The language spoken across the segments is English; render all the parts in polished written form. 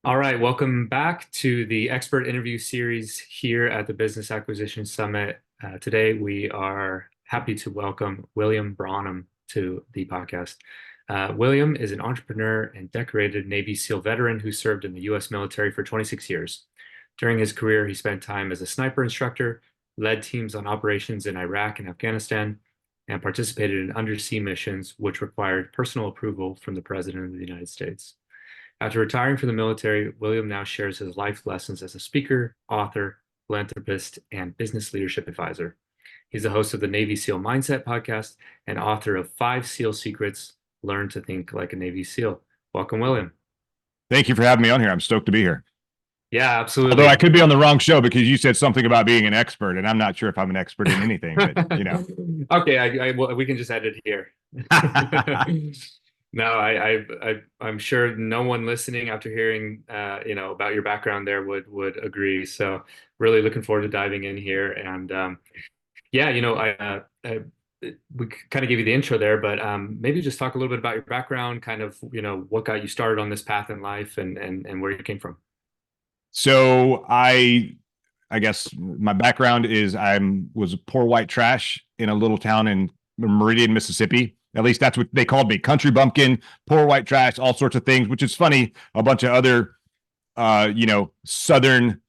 All right, welcome back to the expert interview series here at the Business Acquisition Summit. Today, we are happy to welcome William Branum to the podcast. William is an entrepreneur and decorated Navy SEAL veteran who served in the U.S. military for 26 years. During his career, he spent time as a sniper instructor, led teams on operations in Iraq and Afghanistan, and participated in undersea missions, which required personal approval from the President of the United States. After retiring from the military, William now shares his life lessons as a speaker, author, philanthropist, and business leadership advisor. He's the host of the Navy SEAL Mindset podcast and author of 5 SEAL Secrets: Learn to Think Like a Navy SEAL. Welcome, William. Thank you for having me on here. I'm stoked to be here. Yeah, Although I absolutely. could be on the wrong show because you said something about being an expert, and I'm not sure if I'm an expert in anything, but Okay, well, we can just edit here. No, I'm sure no one listening after hearing about your background there would agree. So really looking forward to diving in here. And yeah, we kind of gave you the intro there, but maybe just talk a little bit about your background, kind of what got you started on this path in life, and where you came from. so I guess my background is was poor white trash in a little town in Meridian, Mississippi. At least that's what they called me. Country bumpkin, poor white trash, all sorts of things, which is funny. A bunch of other southern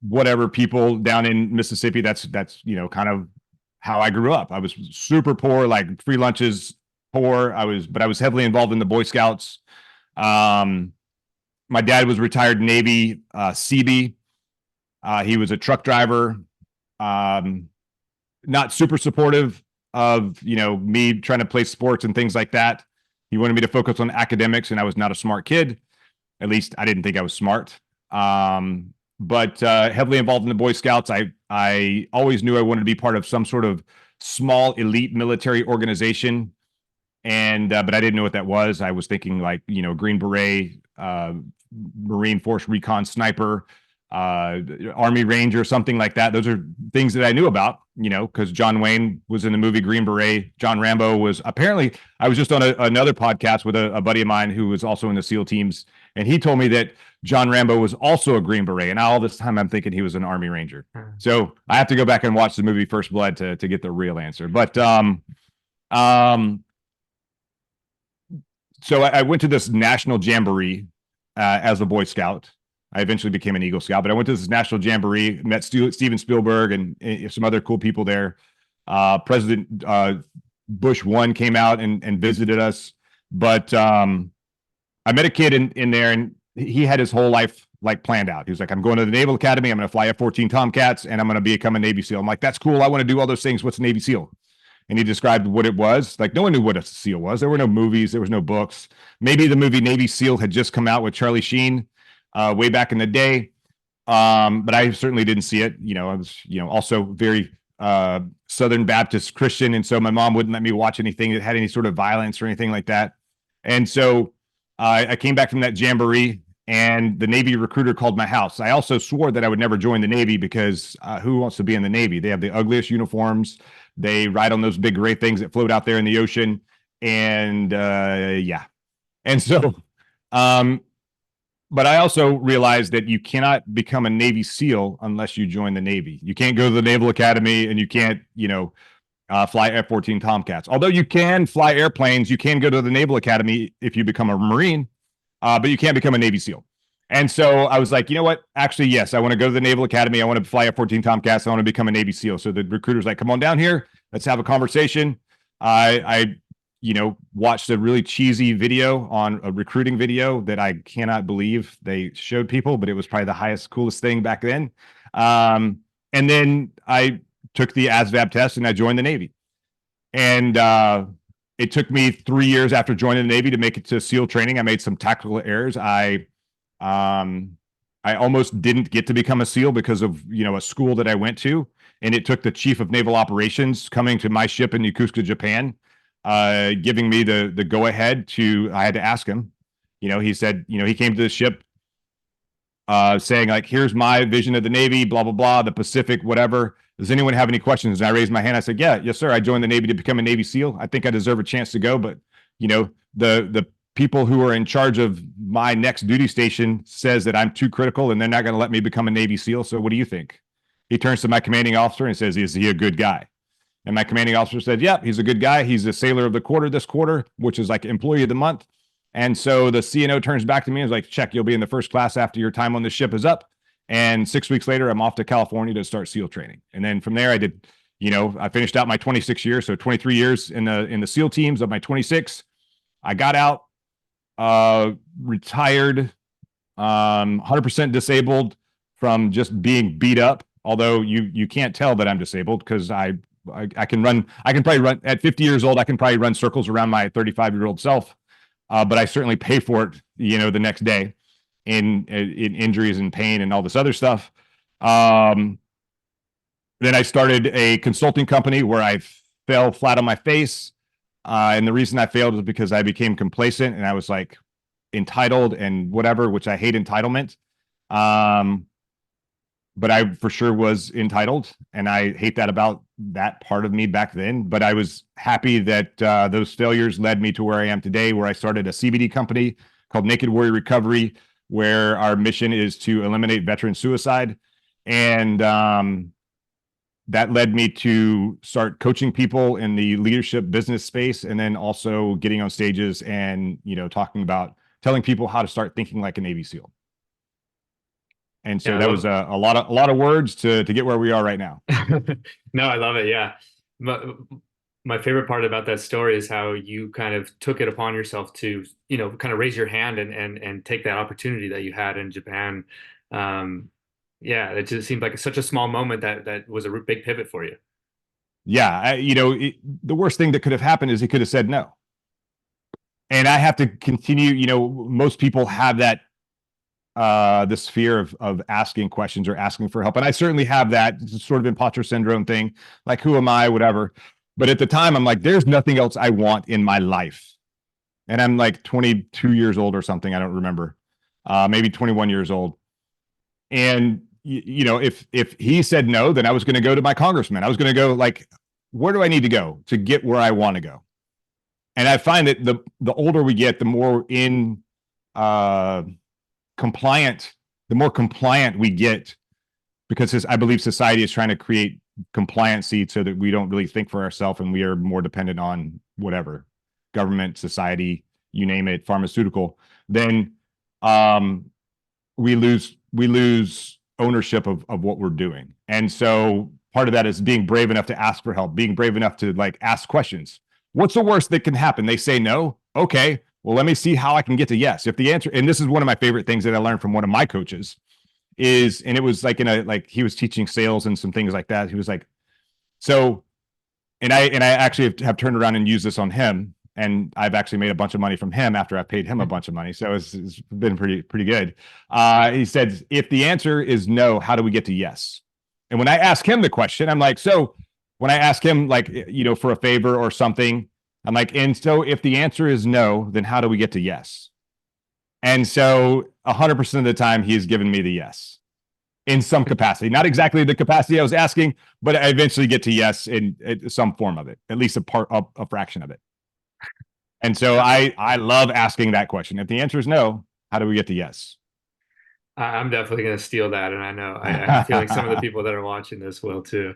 whatever people down in Mississippi. That's kind of how I grew up. I was super poor, like free lunches, poor. But I was heavily involved in the Boy Scouts. Um, my dad was retired Navy Seabee. He was a truck driver. Um, Not super supportive of me trying to play sports and things like that. He wanted me to focus on academics, and I was not a smart kid. At least I didn't think I was smart. But heavily involved in the Boy Scouts. I always knew I wanted to be part of some sort of small elite military organization, and but I didn't know what that was. I was thinking like Green Beret, Marine Force Recon Sniper, Army Ranger, something like that. Those are things that I knew about, because John Wayne was in the movie Green Beret. John Rambo was apparently. I was just on another podcast with a buddy of mine who was also in the SEAL teams, and he told me that John Rambo was also a Green Beret. And all this time I'm thinking he was an Army Ranger. So I have to go back and watch the movie First Blood to get the real answer. But um, so I went to this national jamboree as a Boy Scout. I eventually became an Eagle Scout, but I went to this national jamboree, met Steven Spielberg and some other cool people there. President Bush 1 came out and visited us. But I met a kid in there, and he had his whole life like planned out. He was like, I'm going to the Naval Academy. I'm going to fly F-14 Tomcats, and I'm going to become a Navy SEAL. I'm like, that's cool. I want to do all those things. What's a Navy SEAL? And he described what it was. Like, no one knew what a SEAL was. There were no movies. There was no books. Maybe the movie Navy SEAL had just come out with Charlie Sheen way back in the day. But I certainly didn't see it. I was, also very Southern Baptist Christian. And so my mom wouldn't let me watch anything that had any sort of violence or anything like that. And so I came back from that jamboree, and the Navy recruiter called my house. I also swore that I would never join the Navy because who wants to be in the Navy? They have the ugliest uniforms. They ride on those big gray things that float out there in the ocean. And yeah. And so, but I also realized that you cannot become a Navy SEAL unless you join the Navy. You can't go to the Naval Academy, and you can't, fly F-14 Tomcats. Although you can fly airplanes, you can go to the Naval Academy if you become a Marine, but you can't become a Navy SEAL. And so I was like, you know what? Actually, yes, I want to go to the Naval Academy. I want to fly F-14 Tomcats. I want to become a Navy SEAL. So the recruiter's like, come on down here. Let's have a conversation. I watched a really cheesy video on a recruiting video that I cannot believe they showed people, but it was probably the highest, coolest thing back then. And then I took the ASVAB test and I joined the Navy. And it took me 3 years after joining the Navy to make it to SEAL training. I made some tactical errors. I almost didn't get to become a SEAL because of a school that I went to, and it took the chief of naval operations coming to my ship in Yokosuka, Japan, giving me the go ahead to. I had to ask him. He said, he came to the ship saying like, here's my vision of the Navy, blah blah blah, the Pacific, whatever. Does anyone have any questions? And I raised my hand. I said, yes, sir. I joined the Navy to become a Navy SEAL. I think I deserve a chance to go, but the people who are in charge of my next duty station says that I'm too critical and they're not going to let me become a Navy SEAL. So what do you think? He turns to my commanding officer and says, is he a good guy? And my commanding officer said, yep, he's a good guy. He's a sailor of the quarter this quarter, which is like employee of the month. And so the CNO turns back to me and is like, check, you'll be in the first class after your time on the ship is up. And 6 weeks later, I'm off to California to start SEAL training. And then from there, I did, I finished out my 26 years. So 23 years in the SEAL teams of my 26. I got out, retired, 100% disabled from just being beat up. Although you can't tell that I'm disabled because I can run. I can probably run at 50 years old. I can probably run circles around my 35-year-old self. But I certainly pay for it, the next day in injuries and pain and all this other stuff. Then I started a consulting company where I fell flat on my face. And the reason I failed was because I became complacent and I was like entitled and whatever, which I hate entitlement. But I for sure was entitled, and I hate that about that part of me back then. But I was happy that those failures led me to where I am today, where I started a CBD company called Naked Warrior Recovery, where our mission is to eliminate veteran suicide. And that led me to start coaching people in the leadership business space, and then also getting on stages and, telling people how to start thinking like a Navy SEAL. And so that was a lot of words to get where we are right now. No, I love it. Yeah. My favorite part about that story is how you kind of took it upon yourself to, kind of raise your hand and take that opportunity that you had in Japan. Yeah, it just seemed like such a small moment that was a big pivot for you. Yeah. The worst thing that could have happened is he could have said no. And I have to continue, most people have that this fear of asking questions or asking for help. And I certainly have that sort of imposter syndrome thing, like, who am I, whatever. But at the time, I'm like, there's nothing else I want in my life. And I'm like 22 years old or something. I don't remember, maybe 21 years old. And, if he said no, then I was going to go to my congressman. I was going to go like, where do I need to go to get where I want to go? And I find that the older we get, the more the more compliant we get, because I believe society is trying to create compliancy so that we don't really think for ourselves and we are more dependent on whatever government, society, you name it, pharmaceutical. Then we lose ownership of what we're doing. And so part of that is being brave enough to ask for help, being brave enough to ask questions. What's the worst that can happen? They say no. Okay, well, let me see how I can get to yes. If the answer, and this is one of my favorite things that I learned from one of my coaches, and it was he was teaching sales and some things like that. He was like, so, and I actually have turned around and used this on him, and I've actually made a bunch of money from him after I paid him a bunch of money. So it's been pretty good. He said, if the answer is no, how do we get to yes? And when I ask him the question, I'm like, so when I ask him for a favor or something, I'm like, and so if the answer is no, then how do we get to yes? And so 100% of the time he's given me the yes in some capacity, not exactly the capacity I was asking, but I eventually get to yes in some form of it, at least a fraction of it. And so I love asking that question. If the answer is no, how do we get to yes? I'm definitely going to steal that. And I know I feel like some of the people that are watching this will too.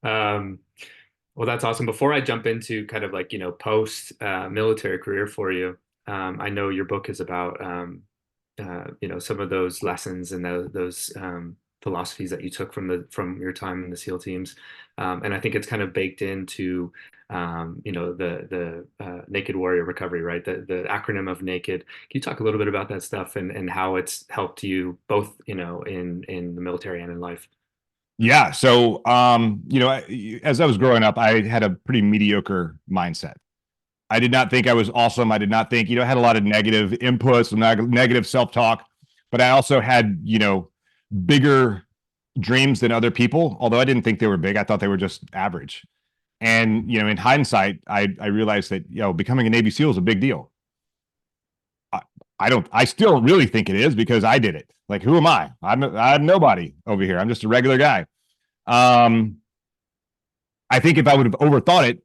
Well, that's awesome. Before I jump into kind of post military career for you, I know your book is about some of those lessons and those philosophies that you took from your time in the SEAL teams, and I think it's kind of baked into the Naked Warrior Recovery, right? The acronym of Naked. Can you talk a little bit about that stuff and how it's helped you both in the military and in life? Yeah. So, as I was growing up, I had a pretty mediocre mindset. I did not think I was awesome. I did not think, I had a lot of negative inputs, negative self-talk, but I also had, bigger dreams than other people. Although I didn't think they were big. I thought they were just average. And, in hindsight, I realized that, becoming a Navy SEAL is a big deal. I still really think it is because I did it. Like, who am I? I'm nobody over here. I'm just a regular guy. I think if I would have overthought it,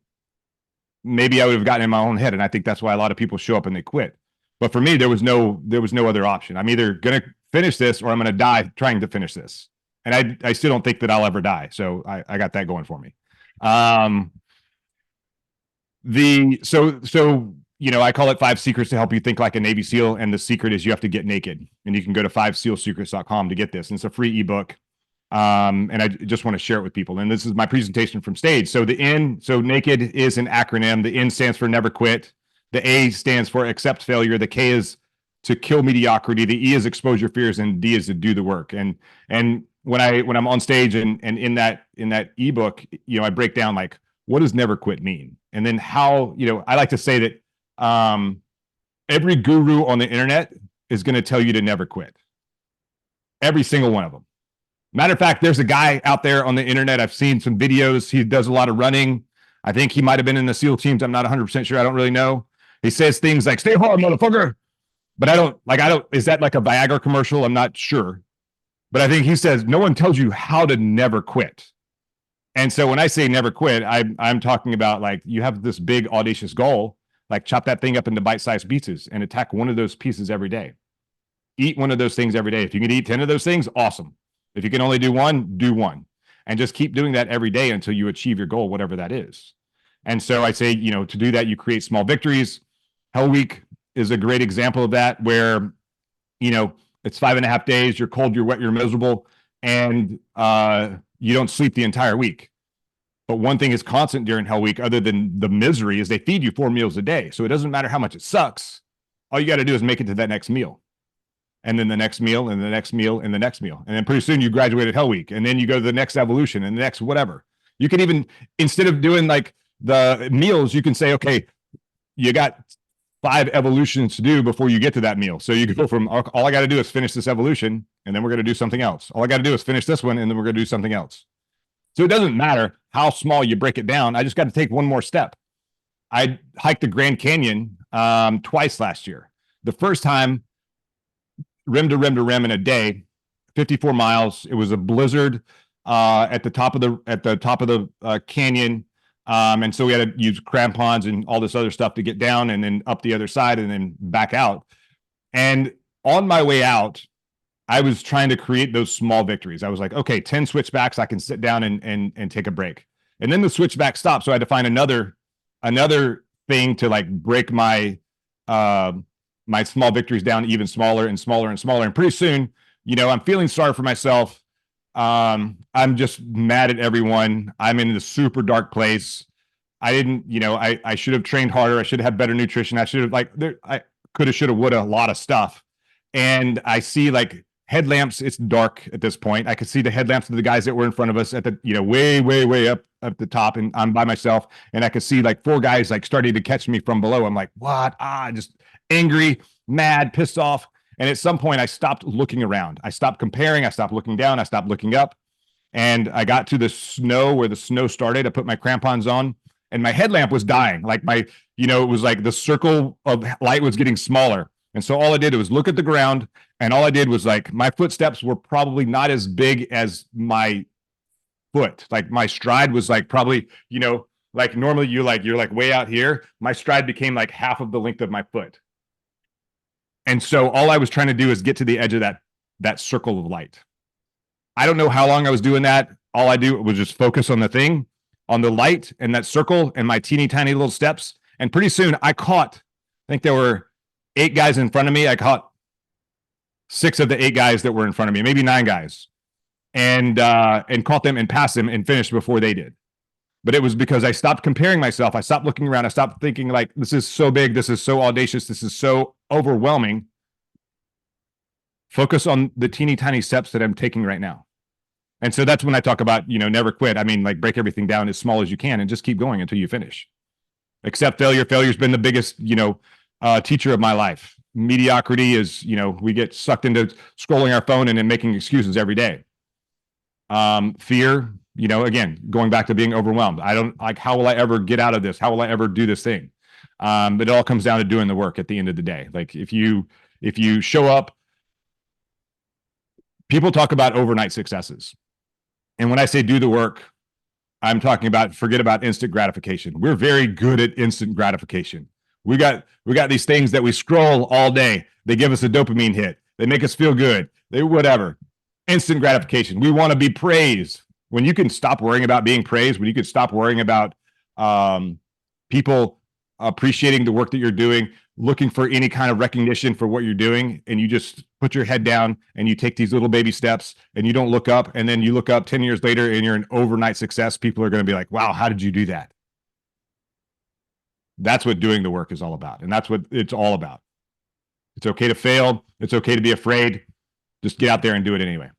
maybe I would have gotten in my own head. And I think that's why a lot of people show up and they quit. But for me, there was no other option. I'm either going to finish this or I'm going to die trying to finish this. And I still don't think that I'll ever die. So I got that going for me. Um, I call it 5 secrets to help you think like a Navy SEAL. And the secret is you have to get naked. And you can go to 5sealsecrets.com to get this. And it's a free ebook. And I just want to share it with people. And this is my presentation from stage. So naked is an acronym. The N stands for never quit. The A stands for accept failure. The K is to kill mediocrity. The E is expose your fears, and D is to do the work. And when I'm on stage and in that ebook, I break down like, what does never quit mean? And then how, I like to say that every guru on the internet is going to tell you to never quit. Every single one of them. Matter of fact, there's a guy out there on the internet. I've seen some videos. He does a lot of running. I think he might have been in the SEAL teams. I'm not 100% sure. I don't really know. He says things like, stay hard, motherfucker. But is that like a Viagra commercial? I'm not sure. But I think he says, no one tells you how to never quit. And so when I say never quit, I'm talking about like you have this big audacious goal, like chop that thing up into bite-sized pieces and attack one of those pieces every day. Eat one of those things every day. If you can eat 10 of those things, awesome. If you can only do one, do one. And just keep doing that every day until you achieve your goal, whatever that is. And so I say, to do that, you create small victories. Hell Week is a great example of that, where, it's 5.5 days, you're cold, you're wet, you're miserable, and you don't sleep the entire week. But one thing is constant during Hell Week, other than the misery, is they feed you 4 meals a day. So it doesn't matter how much it sucks. All you got to do is make it to that next meal. And then the next meal, and the next meal, and the next meal. And then pretty soon you graduated Hell Week. And then you go to the next evolution and the next whatever. You can even, instead of doing like the meals, you can say, okay, you got 5 evolutions to do before you get to that meal. So you go from, all I got to do is finish this evolution, and then we're going to do something else. All I got to do is finish this one, and then we're going to do something else. So it doesn't matter how small you break it down. I just got to take one more step. I hiked the Grand Canyon twice last year. The first time, rim to rim to rim in a day, 54 miles. It was a blizzard at the top of the canyon. And so we had to use crampons and all this other stuff to get down and then up the other side and then back out. And on my way out, I was trying to create those small victories. I was like, okay, 10 switchbacks, I can sit down and take a break. And then the switchback stopped. So I had to find another thing to like break my my small victories down even smaller and smaller and smaller. And pretty soon, I'm feeling sorry for myself. I'm just mad at everyone. I'm in this super dark place. I didn't, I should have trained harder. I should have had better nutrition. I should have I could have, should have, would have, a lot of stuff. And I see like headlamps. It's dark at this point. I could see the headlamps of the guys that were in front of us at the, way, way, way up the top. And I'm by myself. And I could see like 4 guys like starting to catch me from below. I'm like, what? Just angry, mad, pissed off. And at some point I stopped looking around. I stopped comparing. I stopped looking down. I stopped looking up. And I got to the snow where the snow started. I put my crampons on and my headlamp was dying. Like it was like the circle of light was getting smaller. And so all I did was look at the ground, and all I did was like, my footsteps were probably not as big as my foot. Like my stride was like probably, like normally you're like way out here. My stride became like half of the length of my foot. And so all I was trying to do is get to the edge of that circle of light. I don't know how long I was doing that. All I do was just focus on the thing, on the light and that circle and my teeny tiny little steps. And pretty soon I think there were 8 guys in front of me. I caught 6 of the 8 guys that were in front of me, maybe 9 guys, and caught them and passed them and finished before they did. But it was because I stopped comparing myself. I stopped looking around. I stopped thinking like, this is so big. This is so audacious. This is so overwhelming. Focus on the teeny tiny steps that I'm taking right now. And so that's when I talk about, never quit. I mean, like break everything down as small as you can and just keep going until you finish. Accept failure. Failure's been the biggest, teacher of my life. Mediocrity is, we get sucked into scrolling our phone and then making excuses every day. Fear, again, going back to being overwhelmed. I don't like, how will I ever get out of this? How will I ever do this thing? But it all comes down to doing the work at the end of the day. Like if you show up, people talk about overnight successes. And when I say do the work, I'm talking about forget about instant gratification. We're very good at instant gratification. We got these things that we scroll all day. They give us a dopamine hit. They make us feel good. They whatever. Instant gratification. We want to be praised. When you can stop worrying about being praised, when you can stop worrying about people appreciating the work that you're doing, looking for any kind of recognition for what you're doing, and you just put your head down and you take these little baby steps and you don't look up, and then you look up 10 years later and you're an overnight success, people are going to be like, wow, how did you do that? That's what doing the work is all about. And that's what it's all about. It's okay to fail. It's okay to be afraid. Just get out there and do it anyway.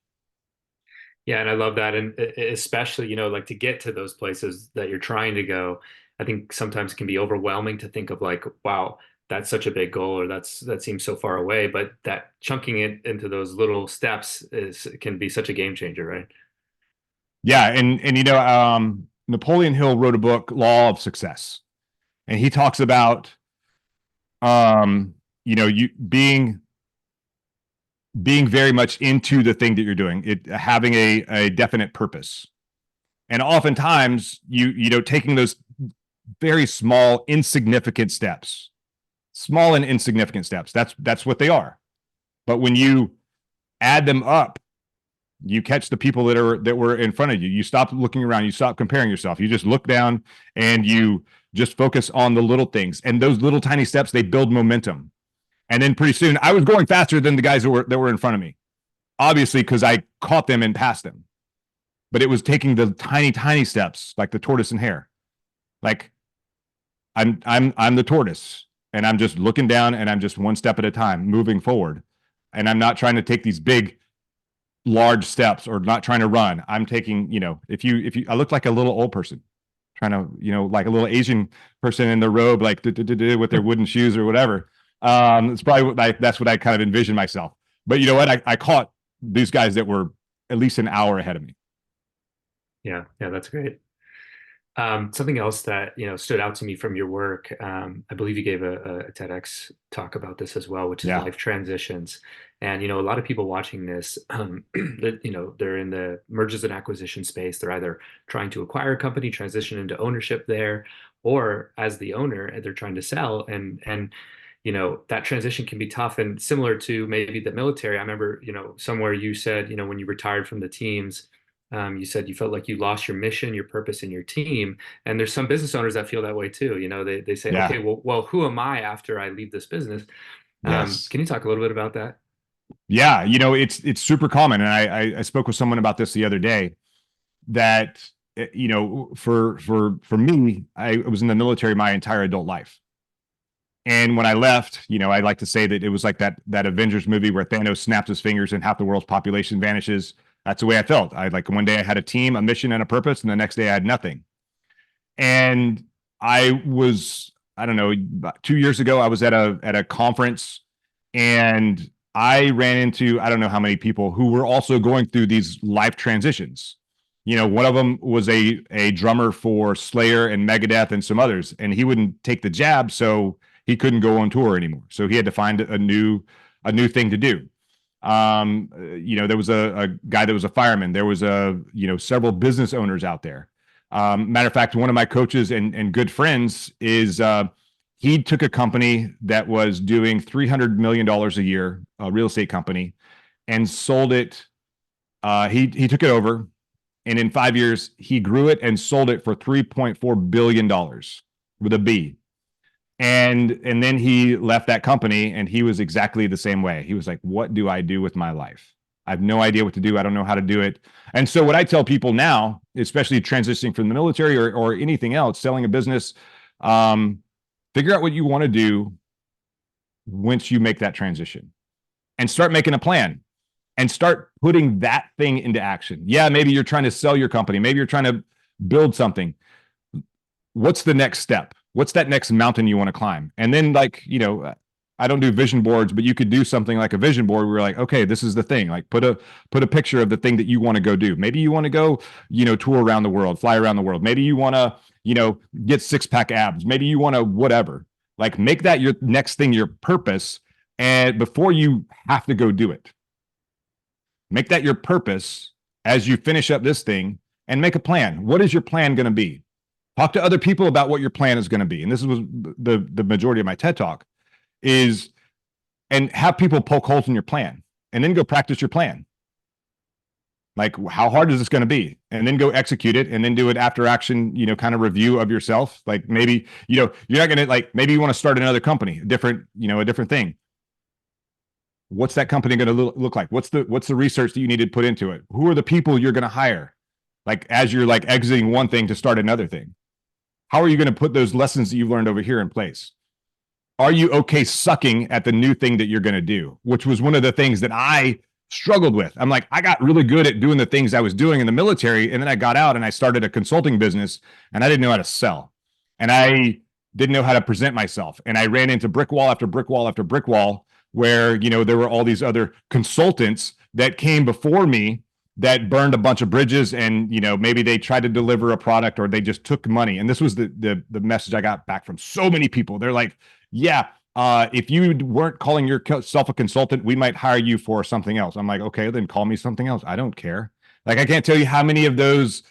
Yeah, and I love that. And especially, like to get to those places that you're trying to go, I think sometimes it can be overwhelming to think of like, wow, that's such a big goal, or that seems so far away. But that chunking it into those little steps can be such a game changer, right? Yeah. And Napoleon Hill wrote a book, Law of Success. And he talks about you being very much into the thing that you're doing, it having a definite purpose. And oftentimes taking those very small, insignificant steps, small and insignificant steps, that's what they are. But when you add them up, you catch the people that were in front of you. You stop looking around, you stop comparing yourself. You just look down and you just focus on the little things. And those little tiny steps, they build momentum. And then pretty soon I was going faster than the guys that were in front of me, obviously, because I caught them and passed them. But it was taking the tiny, tiny steps, like the tortoise and hare. Like I'm the tortoise, and I'm just looking down, and I'm just one step at a time moving forward. And I'm not trying to take these big, large steps, or not trying to run. I'm taking, if I look like a little old person trying to, like a little Asian person in the robe, like with their wooden shoes or whatever. It's probably that's what I kind of envision myself. But you know what? I caught these guys that were at least an hour ahead of me. Yeah, that's great. Something else that stood out to me from your work, I believe you gave a TEDx talk about this as well, which is Yeah. life transitions. And a lot of people watching this, they're in the mergers and acquisition space. They're either trying to acquire a company, transition into ownership there, or as the owner, they're trying to sell. And that transition can be tough. And similar to maybe the military, I remember somewhere you said when you retired from the teams. You said you felt like you lost your mission, your purpose, and your team. And there's some business owners that feel that way too. They say, Yeah. okay, well, who am I after I leave this business? Yes. Can you talk a little bit about that? Yeah. It's super common. And I spoke with someone about this the other day that, for me, I was in the military my entire adult life. And when I left, I like to say that it was like that Avengers movie where Thanos snaps his fingers and half the world's population vanishes. That's the way I felt. I like one day I had a team, a mission, and a purpose, and the next day I had nothing. And I don't know, about 2 years ago, I was at a conference, and I ran into I don't know how many people who were also going through these life transitions. One of them was a drummer for Slayer and Megadeth and some others, and he wouldn't take the jab, so he couldn't go on tour anymore. So he had to find a new thing to do. There was a guy that was a fireman. There was several business owners out there. Matter of fact, one of my coaches and good friends is he took a company that was doing $300 million a year, a real estate company, and sold it. He took it over, and in 5 years, he grew it and sold it for $3.4 billion with a B. And then he left that company, and he was exactly the same way. He was like, what do I do with my life? I have no idea what to do. I don't know how to do it. And so what I tell people now, especially transitioning from the military or anything else, selling a business, figure out what you want to do once you make that transition, and start making a plan and start putting that thing into action. Yeah, maybe you're trying to sell your company. Maybe you're trying to build something. What's the next step? What's that next mountain you want to climb? And then, I don't do vision boards, but you could do something like a vision board where you're like, okay, this is the thing. Like put a picture of the thing that you want to go do. Maybe you want to go, tour around the world, fly around the world. Maybe you want to, get 6-pack abs. Maybe you want to whatever. Like make that your next thing, your purpose. And before you have to go do it, make that your purpose as you finish up this thing, and make a plan. What is your plan going to be? Talk to other people about what your plan is going to be. And this was the majority of my TED talk is, and have people poke holes in your plan and then go practice your plan. Like, how hard is this going to be? And then go execute it and then do it after action, kind of review of yourself. Like maybe, you're not going to like, maybe you want to start another company, a different thing. What's that company going to look like? What's the research that you need to put into it? Who are the people you're going to hire? Like as you're like exiting one thing to start another thing, how are you going to put those lessons that you've learned over here in place? Are you okay sucking at the new thing that you're going to do? Which was one of the things that I struggled with. I'm like, I got really good at doing the things I was doing in the military. And then I got out and I started a consulting business and I didn't know how to sell. And I didn't know how to present myself. And I ran into brick wall after brick wall after brick wall where, there were all these other consultants that came before me that burned a bunch of bridges and, maybe they tried to deliver a product or they just took money. And this was the message I got back from so many people. They're like, yeah, if you weren't calling yourself a consultant, we might hire you for something else. I'm like, okay, then call me something else. I don't care. Like, I can't tell you how many of those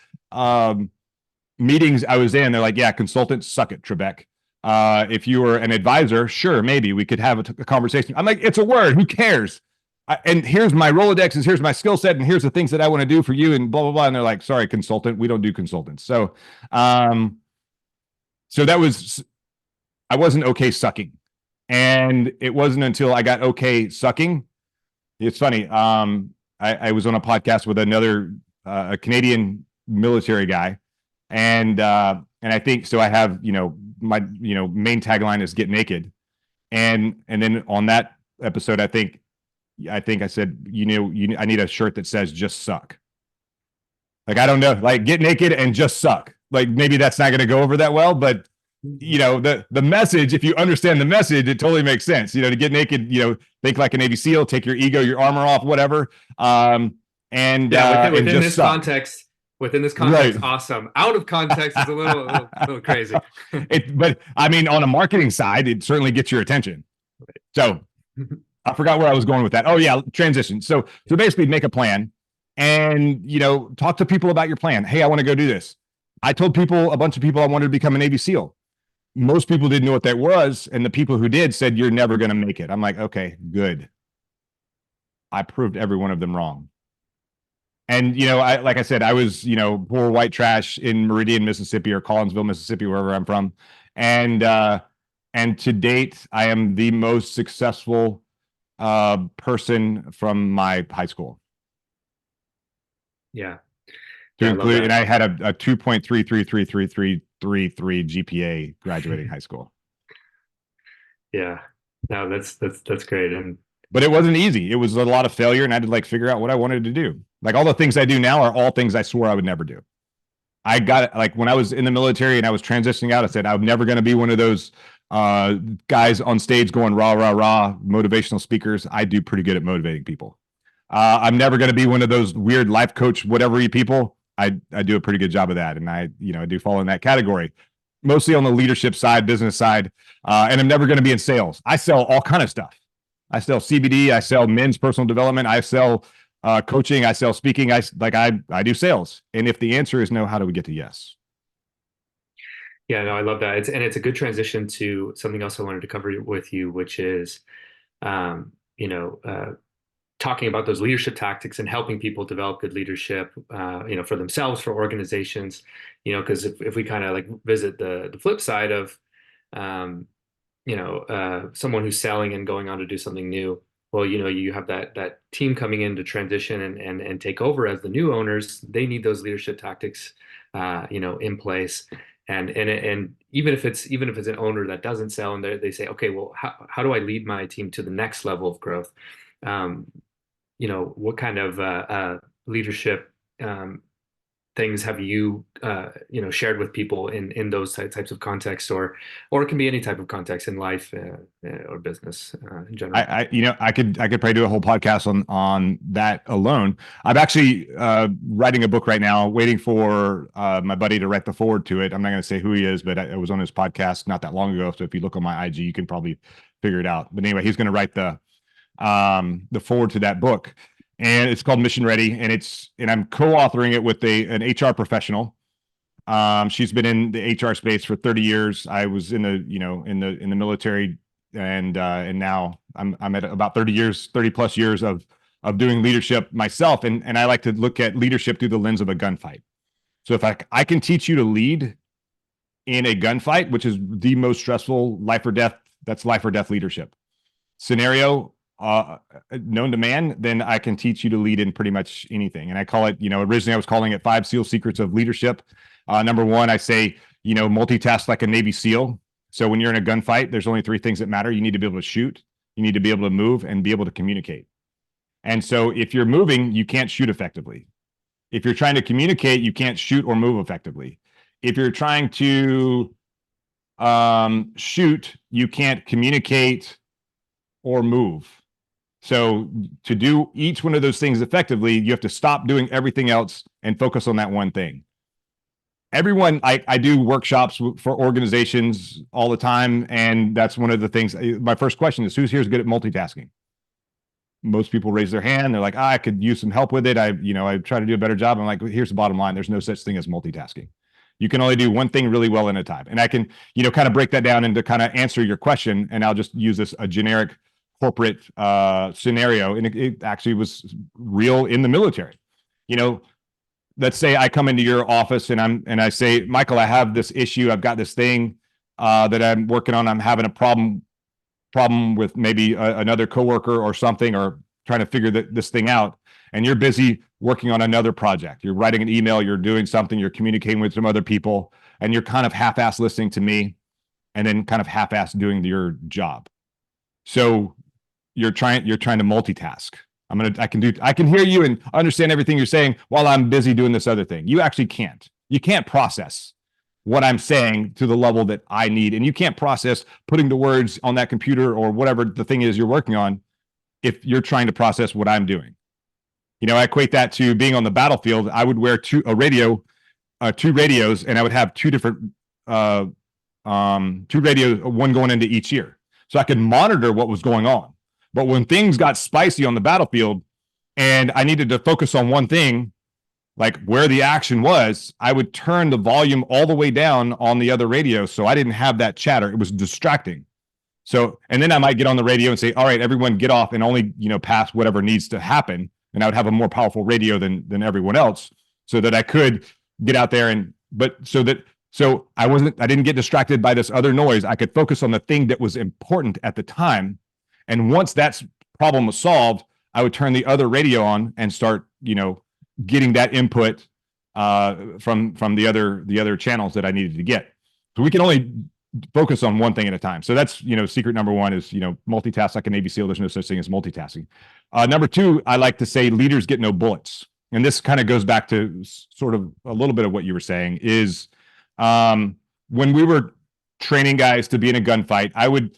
meetings I was in. They're like, yeah, consultants suck it, Trebek. If you were an advisor, sure, maybe we could have a conversation. I'm like, it's a word. Who cares? And here's my Rolodexes, here's my skill set, and here's the things that I want to do for you, and blah, blah, blah. And they're like, sorry, consultant, we don't do consultants. So, so that was, I wasn't okay sucking. And it wasn't until I got okay sucking. It's funny. I was on a podcast with another, a Canadian military guy. And I think, so I have, my, main tagline is get naked. And then on that episode, I think I said, I need a shirt that says just suck. Like, I don't know, like get naked and just suck. Like maybe that's not going to go over that well, but the message, if you understand the message, it totally makes sense. To get naked, think like a Navy SEAL, take your ego, your armor off, whatever. And yeah, within and this suck. context, right. Awesome. Out of context is a little crazy. But I mean, on a marketing side, it certainly gets your attention. Right. So I forgot where I was going with that. Oh yeah, transition. So basically make a plan and, talk to people about your plan. Hey, I want to go do this. I told a bunch of people I wanted to become a Navy SEAL. Most people didn't know what that was. And the people who did said, you're never going to make it. I'm like, okay, good. I proved every one of them wrong. And, like I said, I was, poor white trash in Meridian, Mississippi, or Collinsville, Mississippi, wherever I'm from. And to date, I am the most successful person from my high school. Yeah. To include, and I had a 2.33333333 GPA graduating high school. Yeah, no, that's great. But it wasn't easy. It was a lot of failure, and I had to like figure out what I wanted to do. Like all the things I do now are all things I swore I would never do. I got like when I was in the military and I was transitioning out, I said I'm never going to be one of those guys on stage going rah rah rah motivational speakers. I do pretty good at motivating people. I'm never going to be one of those weird life coach whatever you people. I do a pretty good job of that, and I do fall in that category, mostly on the leadership side, business side, and I'm never going to be in sales. I sell all kind of stuff. I sell CBD, I sell men's personal development, I sell coaching, I sell speaking. I do sales, and if the answer is no, how do we get to yes? Yeah, no, I love that. It's a good transition to something else I wanted to cover with you, which is, talking about those leadership tactics and helping people develop good leadership, for themselves, for organizations, because if we kind of like visit the flip side of, someone who's selling and going on to do something new, well, you have that team coming in to transition and take over as the new owners. They need those leadership tactics, in place. And even if it's an owner that doesn't sell and they say, okay, well, how do I lead my team to the next level of growth? What kind of leadership things have you shared with people in those types of contexts, or it can be any type of context in life or business in general. I could probably do a whole podcast on that alone. I'm actually writing a book right now, waiting for my buddy to write the foreword to it. I'm not going to say who he is, but I was on his podcast not that long ago. So if you look on my IG, you can probably figure it out. But anyway, he's going to write the foreword to that book. And it's called Mission Ready, and I'm co-authoring it with an HR professional She's been in the HR space for 30 years. I was in the, in the military, and now I'm at about 30 years, 30 plus years of doing leadership myself. And I like to look at leadership through the lens of a gunfight. So if I can teach you to lead in a gunfight, which is the most stressful life or death, that's life or death leadership scenario, known to man, then I can teach you to lead in pretty much anything. And I call it, originally I was calling it 5 SEAL secrets of leadership. Number one, I say, multitask like a Navy SEAL. So when you're in a gunfight, there's only 3 things that matter. You need to be able to shoot, you need to be able to move, and be able to communicate. And so if you're moving, you can't shoot effectively. If you're trying to communicate, you can't shoot or move effectively. If you're trying to shoot, you can't communicate or move. So to do each one of those things effectively, you have to stop doing everything else and focus on that one thing. Everyone, I do workshops for organizations all the time, and that's one of the things. My first question is, who's here is good at multitasking? Most people raise their hand. They're like, I could use some help with it. I try to do a better job. I'm like, here's the bottom line. There's no such thing as multitasking. You can only do one thing really well at a time. And I can, kind of break that down into kind of answer your question. And I'll just use a generic corporate scenario. And it actually was real in the military. Let's say I come into your office and I say, Michael, I have this issue. I've got this thing that I'm working on. I'm having a problem with maybe another coworker or something, or trying to figure this thing out. And you're busy working on another project. You're writing an email, you're doing something, you're communicating with some other people, and you're kind of half-ass listening to me, and then kind of half-ass doing your job. So you're trying to multitask. I can hear you and understand everything you're saying while I'm busy doing this other thing. You actually can't. You can't process what I'm saying to the level that I need. And you can't process putting the words on that computer or whatever the thing is you're working on if you're trying to process what I'm doing. I equate that to being on the battlefield. I would wear two radios, and I would have two different two radios, one going into each ear. So I could monitor what was going on. But when things got spicy on the battlefield and I needed to focus on one thing, like where the action was, I would turn the volume all the way down on the other radio so I didn't have that chatter. It was distracting. So, and then I might get on the radio and say, all right, everyone get off and only, pass whatever needs to happen. And I would have a more powerful radio than everyone else, so that I could get out there so I didn't get distracted by this other noise. I could focus on the thing that was important at the time. And once that problem was solved, I would turn the other radio on and start, getting that input from the other channels that I needed to get. So we can only focus on one thing at a time. So that's, secret number one is, multitask like a Navy SEAL. There's no such thing as multitasking. Number two, I like to say leaders get no bullets. And this kind of goes back to sort of a little bit of what you were saying is when we were training guys to be in a gunfight, I would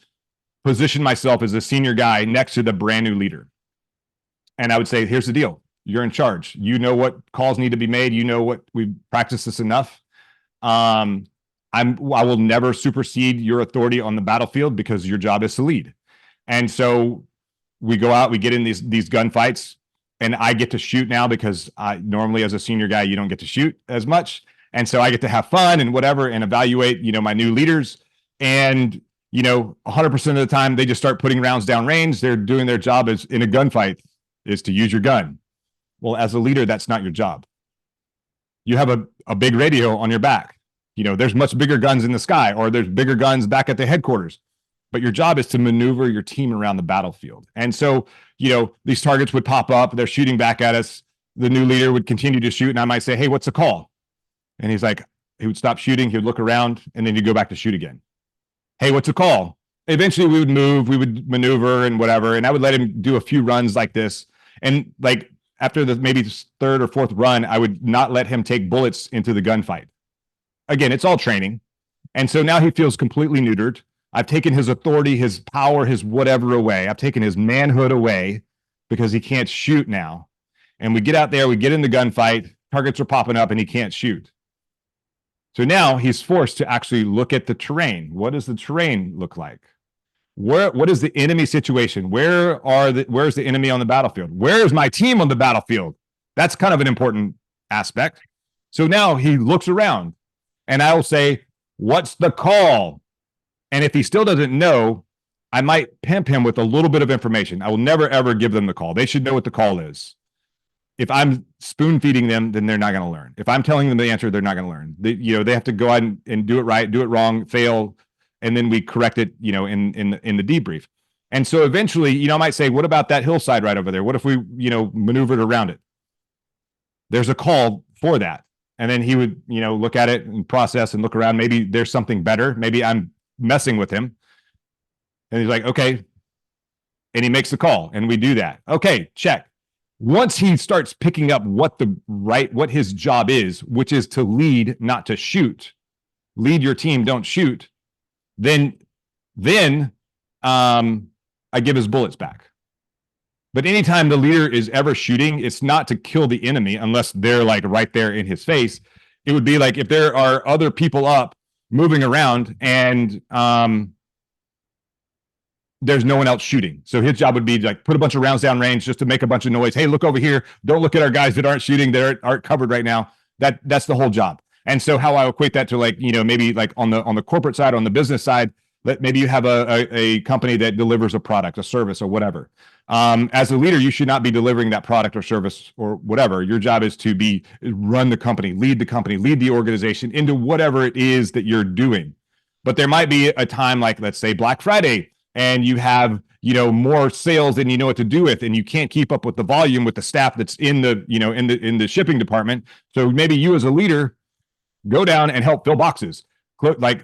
position myself as a senior guy next to the brand new leader. And I would say, here's the deal. You're in charge. You know what calls need to be made. You know what, we've practiced this enough. I will never supersede your authority on the battlefield because your job is to lead. And so we go out, we get in these gunfights, and I get to shoot now because normally as a senior guy, you don't get to shoot as much. And so I get to have fun and whatever and evaluate, my new leaders. And, 100% of the time they just start putting rounds down range. They're doing their job as in a gunfight is to use your gun. Well, as a leader, that's not your job. You have a big radio on your back. There's much bigger guns in the sky, or there's bigger guns back at the headquarters. But your job is to maneuver your team around the battlefield. And so, these targets would pop up. They're shooting back at us. The new leader would continue to shoot. And I might say, hey, what's the call? And he's like, he would stop shooting. He would look around, and then he'd go back to shoot again. Hey, what's the call? Eventually we would move, we would maneuver and whatever. And I would let him do a few runs like this. And like after the maybe third or fourth run, I would not let him take bullets into the gunfight. Again, it's all training. And so now he feels completely neutered. I've taken his authority, his power, his whatever away. I've taken his manhood away because he can't shoot now. And we get out there, we get in the gunfight, targets are popping up, and he can't shoot. So now he's forced to actually look at the terrain. What does the terrain look like? What is the enemy situation? Where's the enemy on the battlefield? Where is my team on the battlefield? That's kind of an important aspect. So now he looks around. And I will say, what's the call? And if he still doesn't know, I might pimp him with a little bit of information. I will never, ever give them the call. They should know what the call is. If I'm spoon feeding them, then they're not going to learn. If I'm telling them the answer, they're not going to learn. They have to go out and do it right, do it wrong, fail, and then we correct it, in the debrief. And so eventually, I might say, what about that hillside right over there? What if we, maneuvered around it? There's a call for that. And then he would, look at it and process and look around. Maybe there's something better. Maybe I'm messing with him. And he's like, okay. And he makes the call and we do that. Okay, check. Once he starts picking up what his job is, which is to lead, not to shoot, lead your team, don't shoot, then I give his bullets back. But anytime the leader is ever shooting, it's not to kill the enemy unless they're like right there in his face. It would be like if there are other people up moving around and there's no one else shooting. So his job would be like put a bunch of rounds down range just to make a bunch of noise. Hey, look over here. Don't look at our guys that aren't shooting, that aren't covered right now. That's the whole job. And so how I equate that to maybe like on the corporate side, on the business side, maybe you have a company that delivers a product, a service, or whatever. As a leader, you should not be delivering that product or service or whatever. Your job is to run the company, lead the organization into whatever it is that you're doing. But there might be a time like, let's say, Black Friday, and you have more sales than you know what to do with, and you can't keep up with the volume with the staff that's in the shipping department. So maybe you as a leader go down and help fill boxes, like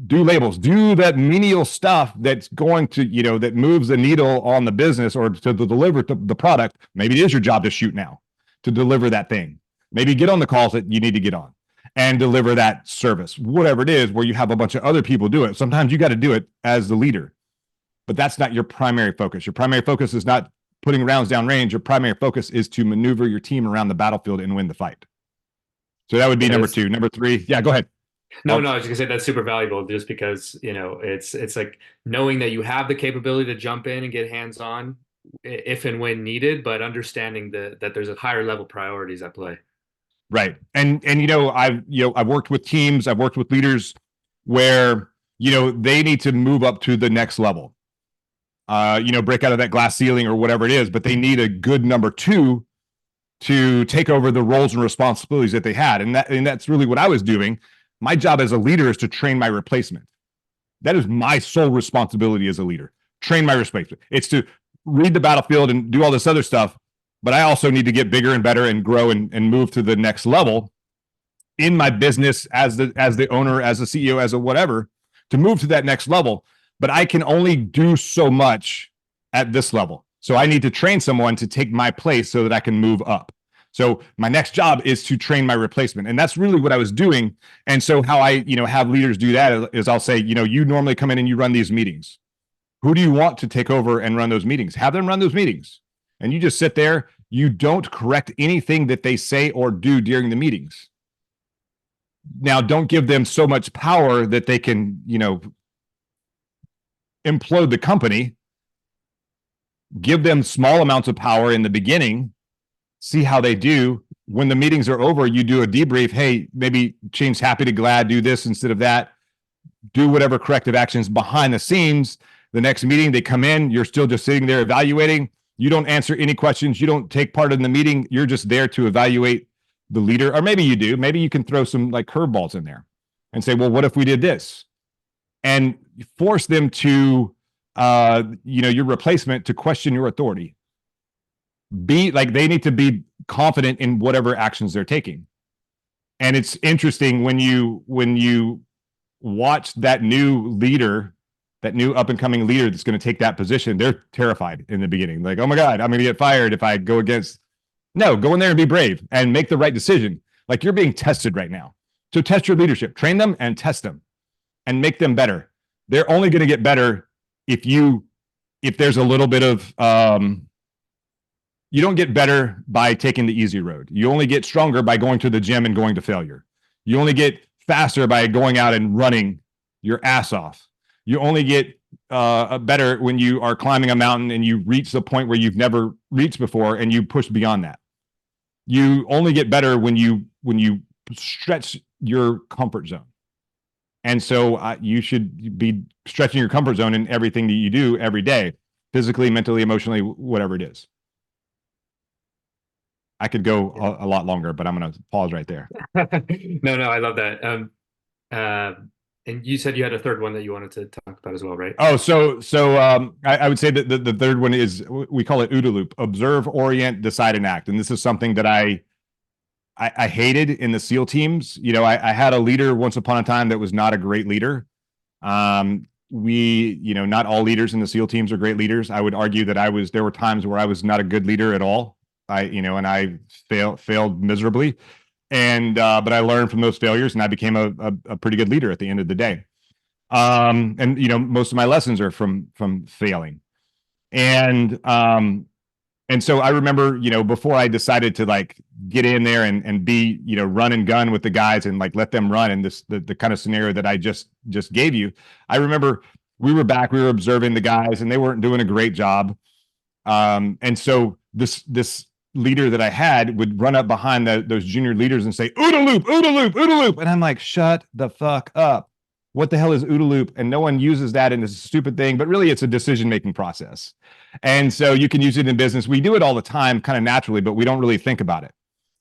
do labels, do that menial stuff that's going to, that moves the needle on the business or to deliver the product. Maybe it is your job to shoot now, to deliver that thing. Maybe get on the calls that you need to get on and deliver that service, whatever it is, where you have a bunch of other people do it. Sometimes you got to do it as the leader, but that's not your primary focus. Your primary focus is not putting rounds down range. Your primary focus is to maneuver your team around the battlefield and win the fight. So that would be number two. Number three. Yeah, go ahead. No, I was just gonna say that's super valuable just because, it's like knowing that you have the capability to jump in and get hands-on if and when needed, but understanding that there's a higher level priorities at play. Right. And I've worked with teams, I've worked with leaders where, they need to move up to the next level. Break out of that glass ceiling or whatever it is, but they need a good number two to take over the roles and responsibilities that they had. And that's really what I was doing. My job as a leader is to train my replacement. That is my sole responsibility as a leader. Train my replacement. It's to read the battlefield and do all this other stuff, but I also need to get bigger and better and grow and move to the next level in my business as the owner, as the CEO, as a whatever, to move to that next level. But I can only do so much at this level. So I need to train someone to take my place so that I can move up. So my next job is to train my replacement. And that's really what I was doing. And so how I, have leaders do that is I'll say, you normally come in and you run these meetings. Who do you want to take over and run those meetings? Have them run those meetings. And you just sit there. You don't correct anything that they say or do during the meetings. Now, don't give them so much power that they can, implode the company. Give them small amounts of power in the beginning. See how they do. When the meetings are over, you do a debrief. Hey, maybe change happy to glad, do this instead of that. Do whatever corrective actions behind the scenes. The next meeting, they come in, you're still just sitting there evaluating. You don't answer any questions. You don't take part in the meeting. You're just there to evaluate the leader. Or maybe you do. Maybe you can throw some like curveballs in there and say, well, what if we did this? And force them to, your replacement to question your authority. They need to be confident in whatever actions they're taking. And it's interesting when you watch that new leader, that new up and coming leader that's going to take that position, they're terrified in the beginning. Like, oh my God, I'm going to get fired if I go against. No, go in there and be brave and make the right decision. Like you're being tested right now. So test your leadership, train them and test them and make them better. They're only going to get better if there's a little bit of, you don't get better by taking the easy road. You only get stronger by going to the gym and going to failure. You only get faster by going out and running your ass off. You only get better when you are climbing a mountain and you reach the point where you've never reached before and you push beyond that. You only get better when you stretch your comfort zone. And so you should be stretching your comfort zone in everything that you do every day, physically, mentally, emotionally, whatever it is. I could go a lot longer, but I'm going to pause right there. No, no, I love that. Uh, and you said you had a third one that you wanted to talk about as well, right? Oh, I would say that the third one is, we call it OODA loop: observe, orient, decide, and act. And this is something that I hated in the SEAL teams. I had a leader once upon a time that was not a great leader. Not all leaders in the SEAL teams are great leaders. I would argue that there were times where I was not a good leader at all. And I failed miserably. But I learned from those failures, and I became a pretty good leader at the end of the day. Most of my lessons are from failing. And so I remember, before I decided to like get in there and be, run and gun with the guys and like let them run in the kind of scenario that I just gave you. I remember we were observing the guys, and they weren't doing a great job. And so this leader that I had would run up behind those junior leaders and say, OODA loop, OODA loop, OODA loop. And I'm like, shut the fuck up. What the hell is OODA loop? And no one uses that, and it's a stupid thing, but really it's a decision-making process. And so you can use it in business. We do it all the time, kind of naturally, but we don't really think about it.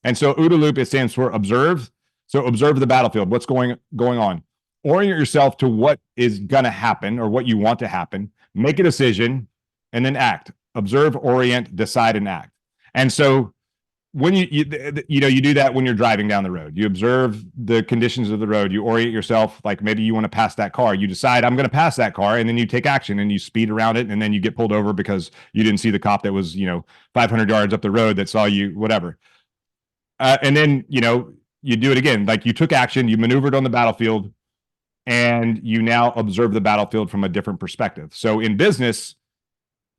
And so OODA loop, it stands for observe. So observe the battlefield, what's going on. Orient yourself to what is going to happen or what you want to happen. Make a decision, and then act. Observe, orient, decide, and act. And so when you do that when you're driving down the road. You observe the conditions of the road. You orient yourself, like maybe you want to pass that car. You decide, I'm going to pass that car, and then you take action and you speed around it, and then you get pulled over because you didn't see the cop that was 500 yards up the road that saw you, whatever. And then you do it again. Like you took action, you maneuvered on the battlefield, and you now observe the battlefield from a different perspective. So in business,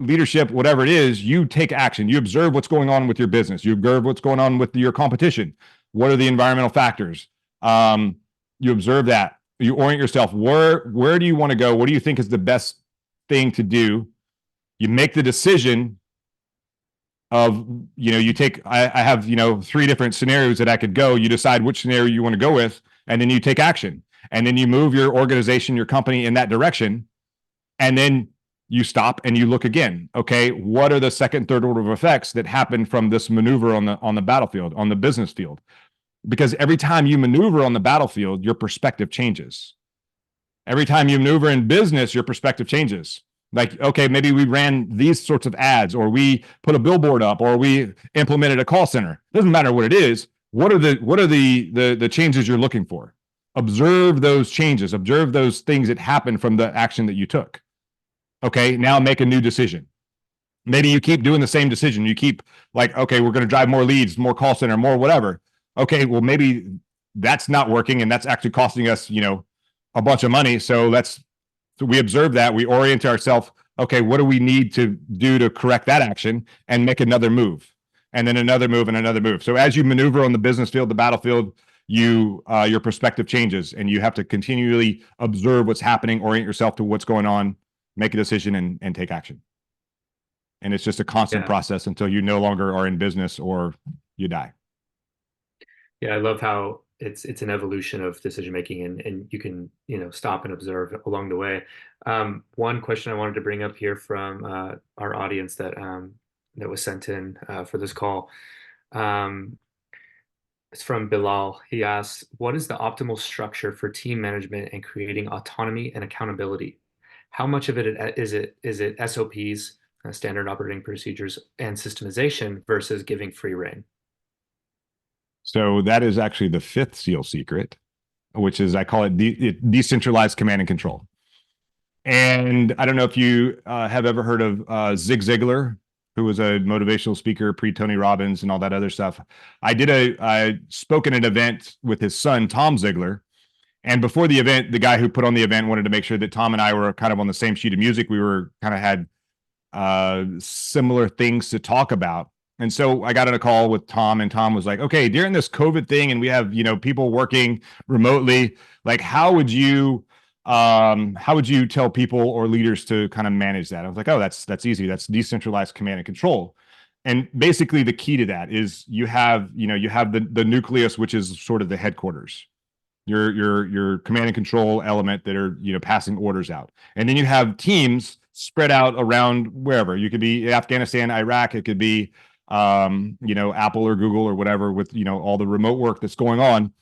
leadership, whatever it is, you take action. You observe what's going on with your business. You observe what's going on with your competition. What are the environmental factors? You observe that. You orient yourself. Where do you want to go? What do you think is the best thing to do? You make the decision of, you take, I have, 3 different scenarios that I could go. You decide which scenario you want to go with, and then you take action. And then you move your organization, your company in that direction. And then you stop and you look again. Okay, what are the second, third order of effects that happen from this maneuver on the battlefield, on the business field? Because every time you maneuver on the battlefield, your perspective changes. Every time you maneuver in business, your perspective changes. Like, okay, maybe we ran these sorts of ads, or we put a billboard up, or we implemented a call center. Doesn't matter what it is. What are the changes you're looking for? Observe those changes. Observe those things that happen from the action that you took. Okay, now make a new decision. Maybe you keep doing the same decision. You keep like, okay, we're going to drive more leads, more call center, more whatever. Okay, well, maybe that's not working, and that's actually costing us, a bunch of money. So we observe that, we orient ourselves. Okay, what do we need to do to correct that action, and make another move, and then another move, and another move. So as you maneuver on the business field, the battlefield, your perspective changes, and you have to continually observe what's happening, orient yourself to what's going on, make a decision, and take action. And it's just a constant process until you no longer are in business or you die. Yeah, I love how it's an evolution of decision making, and you can stop and observe along the way. One question I wanted to bring up here from our audience that was sent in for this call. It's from Bilal. He asks, what is the optimal structure for team management and creating autonomy and accountability? How much of it is it SOPs, standard operating procedures, and systemization versus giving free rein? So that is actually the 5th SEAL secret, which is, I call it decentralized command and control. And I don't know if you have ever heard of Zig Ziglar, who was a motivational speaker pre-Tony Robbins and all that other stuff. I spoke at an event with his son, Tom Ziglar. And before the event, the guy who put on the event wanted to make sure that Tom and I were kind of on the same sheet of music. We were kind of had similar things to talk about. And so I got on a call with Tom, and Tom was like, okay, during this COVID thing, and we have, people working remotely, like, how would you tell people or leaders to kind of manage that? I was like, oh, that's easy. That's decentralized command and control. And basically the key to that is you have the nucleus, which is sort of the headquarters. your command and control element that are, passing orders out. And then you have teams spread out around wherever. You could be Afghanistan, Iraq. It could be Apple or Google or whatever with, all the remote work that's going on.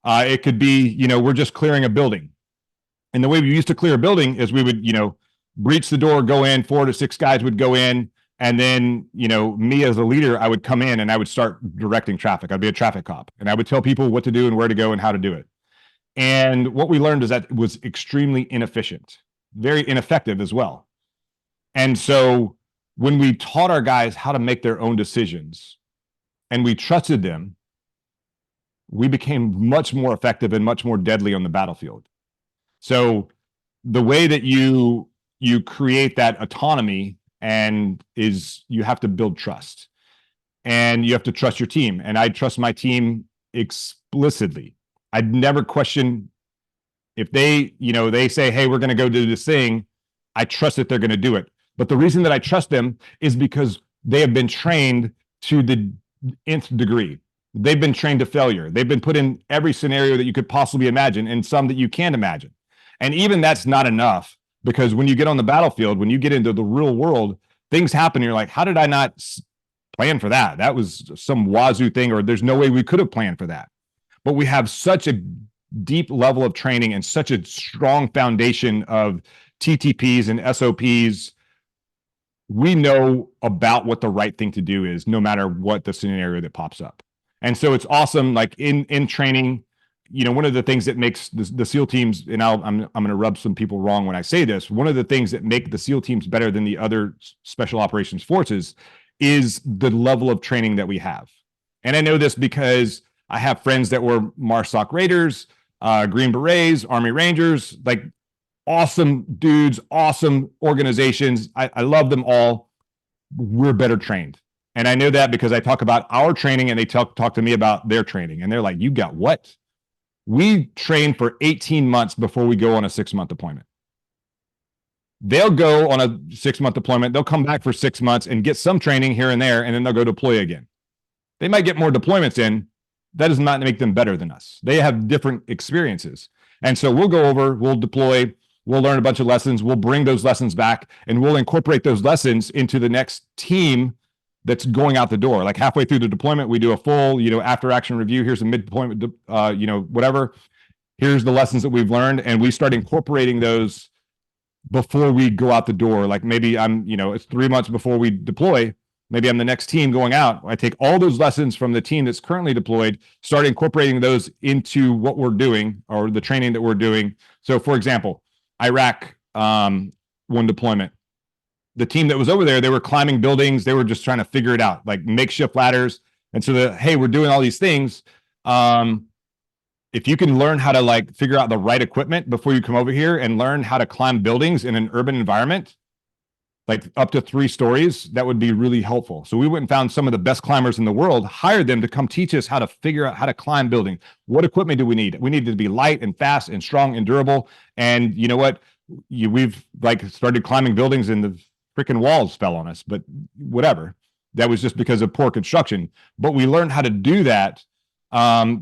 It could be, we're just clearing a building. And the way we used to clear a building is we would, breach the door, go in, 4 to 6 guys would go in. And then, me as a leader, I would come in and I would start directing traffic. I'd be a traffic cop and I would tell people what to do and where to go and how to do it. And what we learned is that it was extremely inefficient, very ineffective as well. And so when we taught our guys how to make their own decisions and we trusted them, we became much more effective and much more deadly on the battlefield. So the way that you create that autonomy and is you have to build trust and you have to trust your team. And I trust my team explicitly. I'd never question if they say, hey, we're going to go do this thing. I trust that they're going to do it. But the reason that I trust them is because they have been trained to the nth degree. They've been trained to failure. They've been put in every scenario that you could possibly imagine and some that you can't imagine. And even that's not enough, because when you get on the battlefield, when you get into the real world, things happen. And you're like, how did I not plan for that? That was some wazoo thing, or there's no way we could have planned for that. But we have such a deep level of training and such a strong foundation of TTPs and SOPs. We know about what the right thing to do is, no matter what the scenario that pops up. And so it's awesome. Like in training, one of the things that makes the SEAL teams, and I'm going to rub some people wrong when I say this, one of the things that make the SEAL teams better than the other special operations forces is the level of training that we have. And I know this because I have friends that were MARSOC Raiders, Green Berets, Army Rangers, like awesome dudes, awesome organizations. I love them all. We're better trained. And I know that because I talk about our training and they talk to me about their training. And they're like, you got what? We train for 18 months before we go on a 6-month deployment. They'll go on a 6-month deployment. They'll come back for 6 months and get some training here and there, and then they'll go deploy again. They might get more deployments in. That does not make them better than us. They have different experiences. And so we'll go over, we'll deploy, we'll learn a bunch of lessons, we'll bring those lessons back, and we'll incorporate those lessons into the next team that's going out the door. Like halfway through the deployment, we do a full, after action review. Here's a mid-deployment, whatever. Here's the lessons that we've learned. And we start incorporating those before we go out the door. Like maybe it's 3 months before we deploy. Maybe I'm the next team going out. I take all those lessons from the team that's currently deployed, start incorporating those into what we're doing or the training that we're doing. So for example, Iraq, one deployment. The team that was over there, they were climbing buildings. They were just trying to figure it out, like makeshift ladders. And so hey, we're doing all these things. If you can learn how to figure out the right equipment before you come over here and learn how to climb buildings in an urban environment, like up to 3 stories, that would be really helpful. So we went and found some of the best climbers in the world, hired them to come teach us how to figure out how to climb buildings. What equipment do we need? We need to be light and fast and strong and durable. And you know what? We've started climbing buildings and the freaking walls fell on us, but whatever. That was just because of poor construction. But we learned how to do that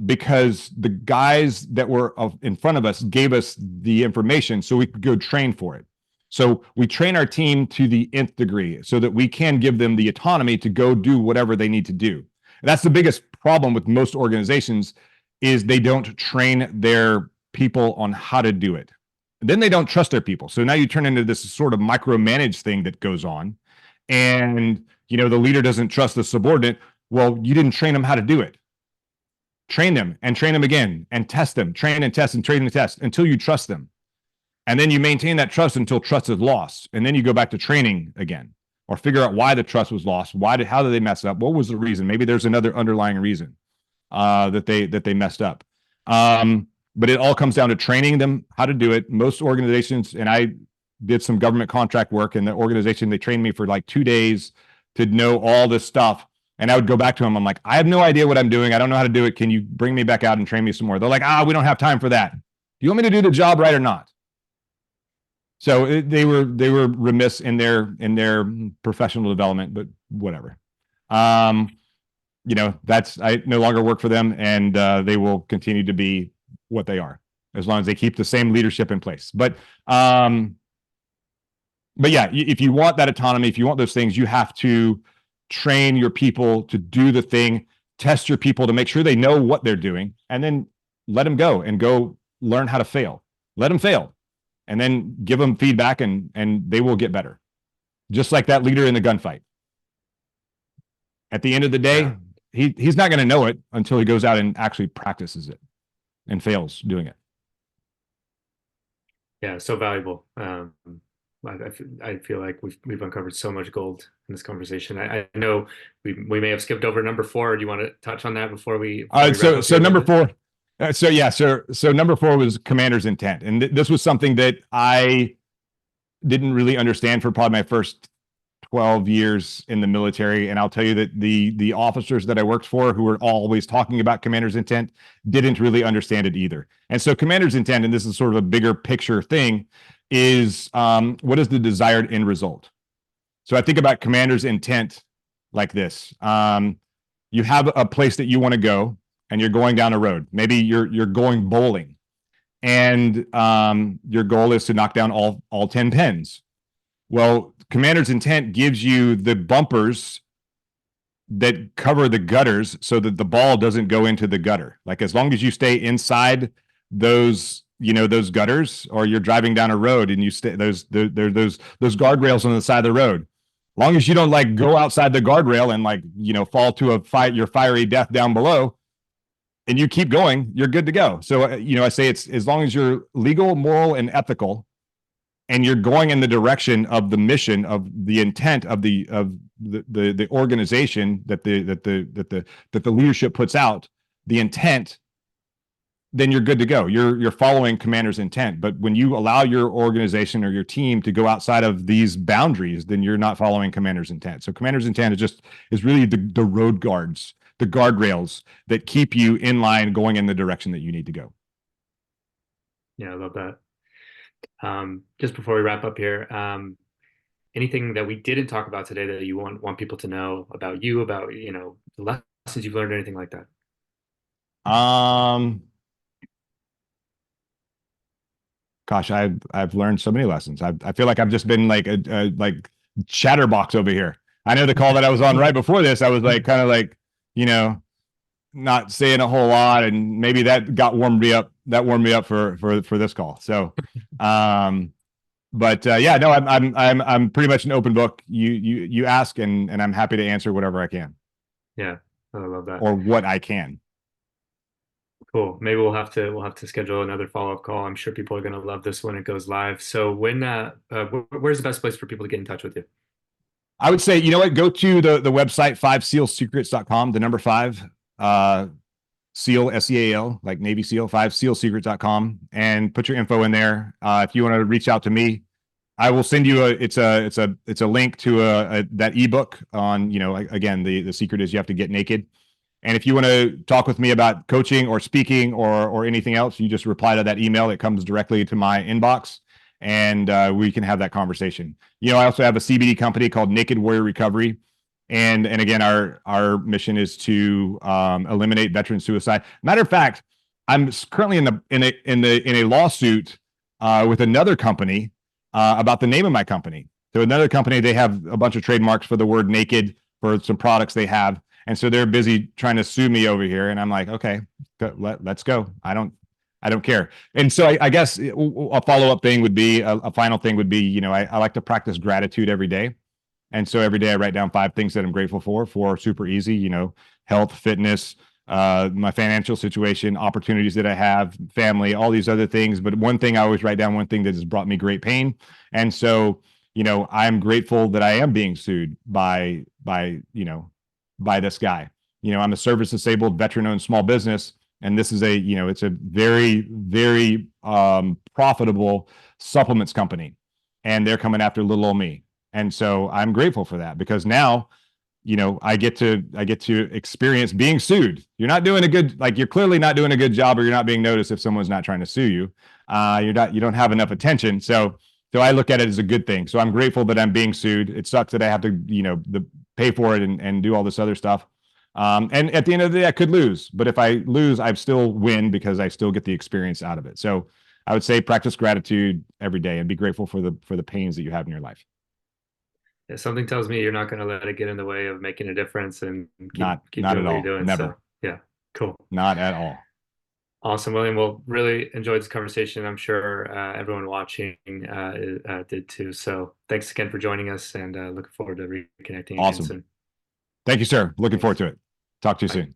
because the guys that were in front of us gave us the information so we could go train for it. So we train our team to the nth degree so that we can give them the autonomy to go do whatever they need to do. And that's the biggest problem with most organizations is they don't train their people on how to do it. And then they don't trust their people. So now you turn into this sort of micromanage thing that goes on. And, the leader doesn't trust the subordinate. Well, you didn't train them how to do it. Train them and train them again and test them, train and test and train and test until you trust them. And then you maintain that trust until trust is lost. And then you go back to training again or figure out why the trust was lost. How did they mess up? What was the reason? Maybe there's another underlying reason that they messed up. But it all comes down to training them how to do it. Most organizations, and I did some government contract work in the organization, they trained me for 2 days to know all this stuff. And I would go back to them. I'm like, I have no idea what I'm doing. I don't know how to do it. Can you bring me back out and train me some more? They're like, we don't have time for that. Do you want me to do the job right or not? So they were remiss in their professional development, but whatever. I no longer work for them, and they will continue to be what they are, as long as they keep the same leadership in place. But yeah, if you want that autonomy, if you want those things, you have to train your people to do the thing, test your people to make sure they know what they're doing, and then let them go and go learn how to fail. Let them fail, and then give them feedback, and they will get better. Just like that leader in the gunfight. At the end of the day, he's not going to know it until he goes out and actually practices it and fails doing it. Yeah, so valuable. I feel like we've uncovered so much gold in this conversation. I know we may have skipped over number 4. Do you want to touch on that before we so number 4. So number 4 was commander's intent, and this was something that I didn't really understand for probably my first 12 years in the military. And I'll tell you that the officers that I worked for, who were always talking about commander's intent, didn't really understand it either. And so commander's intent, and this is sort of a bigger picture thing, is what is the desired end result? So I think about commander's intent like this. You have a place that you want to go, and you're going down a road. Maybe you're going bowling, and your goal is to knock down all 10 pins. Well, commander's intent gives you the bumpers that cover the gutters so that the ball doesn't go into the gutter. Like, as long as you stay inside those, those gutters, or you're driving down a road and you stay those guardrails on the side of the road. As long as you don't like go outside the guardrail and fall to your fiery death down below, and you keep going, you're good to go. So I say it's as long as you're legal, moral, and ethical, and you're going in the direction of the mission, of the intent of the organization that the leadership puts out, the intent, then you're good to go. You're following commander's intent. But when you allow your organization or your team to go outside of these boundaries, then you're not following commander's intent. So commander's intent is really the road guards, the guardrails that keep you in line, going in the direction that you need to go. Yeah, I love that. Just before we wrap up here, anything that we didn't talk about today that you want people to know about you, about the lessons you've learned, anything like that? Gosh, I've learned so many lessons. I feel like I've just been like a chatterbox over here. I know the call that I was on right before this, I was like kind of like not saying a whole lot, and maybe that warmed me up. That warmed me up for this call. So, but yeah, no, I'm pretty much an open book. You ask, and I'm happy to answer whatever I can. Yeah, I love that. Or what I can. Cool. Maybe we'll have to schedule another follow-up call. I'm sure people are going to love this when it goes live. So where's the best place for people to get in touch with you? I would say, go to the website, 5sealsecrets.com, the number 5, SEAL, SEAL, like Navy SEAL, 5sealsecrets.com, and put your info in there. If you want to reach out to me, I will send you it's a link to that ebook on, again, the secret is you have to get naked. And if you want to talk with me about coaching or speaking or anything else, you just reply to that email. It comes directly to my inbox, and we can have that conversation. I also have a CBD company called Naked Warrior Recovery. And again, our mission is to eliminate veteran suicide. Matter of fact, I'm currently in a lawsuit with another company about the name of my company. So another company, they have a bunch of trademarks for the word naked for some products they have. And so they're busy trying to sue me over here. And I'm like, okay, let's go. I don't care. And so I guess a follow-up thing would be, a final thing would be, I like to practice gratitude every day. And so every day I write down 5 things that I'm grateful for. 4 super easy, health, fitness, my financial situation, opportunities that I have, family, all these other things. But one thing I always write down, one thing that has brought me great pain. And so, I'm grateful that I am being sued by this guy. I'm a service disabled, veteran-owned small business, and this is it's a very, very profitable supplements company, and they're coming after little old me. And so I'm grateful for that, because now, I get to experience being sued. You're clearly not doing a good job, or you're not being noticed if someone's not trying to sue you. You don't have enough attention. So I look at it as a good thing. So I'm grateful that I'm being sued. It sucks that I have to, pay for it and do all this other stuff. And at the end of the day, I could lose, but if I lose, I still win because I still get the experience out of it. So I would say practice gratitude every day and be grateful for the pains that you have in your life. Yeah, something tells me you're not going to let it get in the way of making a difference and keep Not doing at what you're all. doing. So Never. yeah, cool. Not at all. Awesome, William. Well, really enjoyed this conversation. I'm sure everyone watching did too. So thanks again for joining us and looking forward to reconnecting again Awesome. soon. Thank you, sir. Looking forward Thanks. to it. Talk to you Bye. soon.